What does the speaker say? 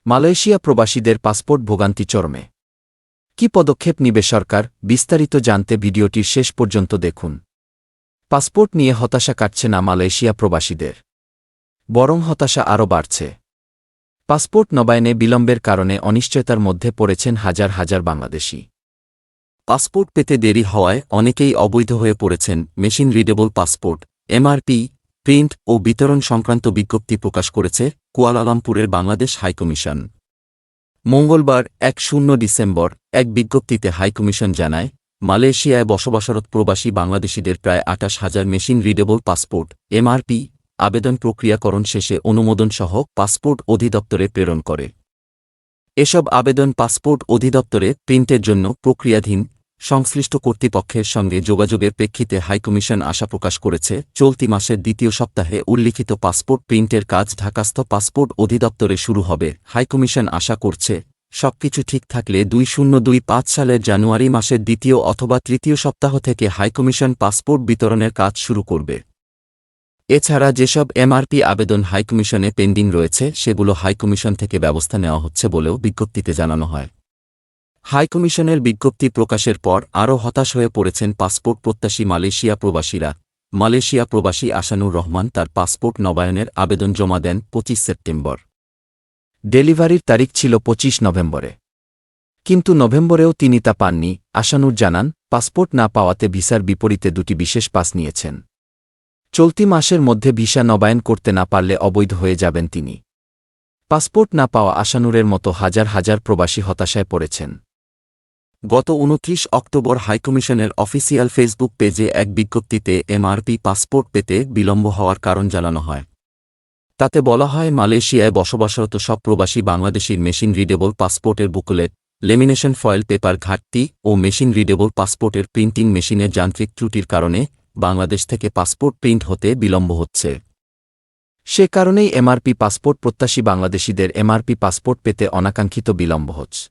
Malaysia প্রবাসীদের passport ভোগান্তি চরমে। কি পদক্ষেপ নিবে সরকার, বিস্তারিত জানতে ভিডিওটির শেষ পর্যন্ত দেখুন। পাসপোর্ট নিয়ে হতাশা কাটছে না মালয়েশিয়া প্রবাসীদের, বরং হতাশা আরও বাড়ছে। পাসপোর্ট নবায়নে বিলম্বের কারণে অনিশ্চয়তার মধ্যে পড়েছেন হাজার হাজার বাংলাদেশি। পাসপোর্ট পেতে দেরি হওয়ায় অনেকেই অবৈধ হয়ে পড়েছেন। Machine readable passport MRP print ও বিতরণ সংক্রান্ত বিজ্ঞপ্তি প্রকাশ করেছে কুয়ালালামপুরের বাংলাদেশ হাইকমিশন। মঙ্গলবার ১ ডিসেম্বর এক বিজ্ঞপ্তিতে হাইকমিশন জানায়, মালয়েশিয়ায় বসবাসরত প্রবাসী বাংলাদেশিদের প্রায় ২৮,০০০ মেশিন রিডেবল পাসপোর্ট এমআরপি আবেদন প্রক্রিয়াকরণ শেষে অনুমোদনসহ পাসপোর্ট অধিদপ্তরে প্রেরণ করে। এসব আবেদন পাসপোর্ট অধিদপ্তরে প্রিন্টের জন্য প্রক্রিয়াধীন। সংশ্লিষ্ট কর্তৃপক্ষের সঙ্গে যোগাযোগের প্রেক্ষিতে হাইকমিশন আশা প্রকাশ করেছে, চলতি মাসের দ্বিতীয় সপ্তাহে উল্লিখিত পাসপোর্ট প্রিন্টের কাজ ঢাকাস্থ পাসপোর্ট অধিদপ্তরে শুরু হবে। হাইকমিশন আশা করছে, সবকিছু ঠিক থাকলে ২০২৫ সালের জানুয়ারি মাসের দ্বিতীয় অথবা তৃতীয় সপ্তাহ থেকে হাইকমিশন পাসপোর্ট বিতরণের কাজ শুরু করবে। এছাড়া যেসব এমআরপি আবেদন হাইকমিশনে পেন্ডিং রয়েছে সেগুলো হাইকমিশন থেকে ব্যবস্থা নেওয়া হচ্ছে বলেও বিজ্ঞপ্তিতে জানানো হয়। হাইকমিশনের বিজ্ঞপ্তি প্রকাশের পর আরও হতাশ হয়ে পড়েছেন পাসপোর্ট প্রত্যাশী মালয়েশিয়া প্রবাসীরা। মালয়েশিয়া প্রবাসী আসানুর রহমান তার পাসপোর্ট নবায়নের আবেদন জমা দেন ২৫ সেপ্টেম্বর। ডেলিভারির তারিখ ছিল ২৫ নভেম্বরে, কিন্তু নভেম্বরেও তিনি তা পাননি। আসানুর জানান, পাসপোর্ট না পাওয়াতে ভিসার বিপরীতে দুটি বিশেষ পাস নিয়েছেন। চলতি মাসের মধ্যে ভিসা নবায়ন করতে না পারলে অবৈধ হয়ে যাবেন তিনি। পাসপোর্ট না পাওয়া আসানুরের মতো হাজার হাজার প্রবাসী হতাশায় পড়েছেন। গত ২৯ অক্টোবর হাইকমিশনের অফিসিয়াল ফেসবুক পেজে এক বিজ্ঞপ্তিতে এমআরপি পাসপোর্ট পেতে বিলম্ব হওয়ার কারণ জানানো হয়। তাতে বলা হয়, মালয়েশিয়ায় বসবাসরত সব প্রবাসী বাংলাদেশির মেশিন রিডেবল পাসপোর্টের বুকলেট, লেমিনেশন ফয়েল পেপার ঘাটতি ও মেশিন রিডেবল পাসপোর্টের প্রিন্টিং মেশিনের যান্ত্রিক ত্রুটির কারণে বাংলাদেশ থেকে পাসপোর্ট প্রিন্ট হতে বিলম্ব হচ্ছে। সে কারণেই এমআরপি পাসপোর্ট প্রত্যাশী বাংলাদেশিদের এমআরপি পাসপোর্ট পেতে অনাকাঙ্ক্ষিত বিলম্ব হচ্ছে।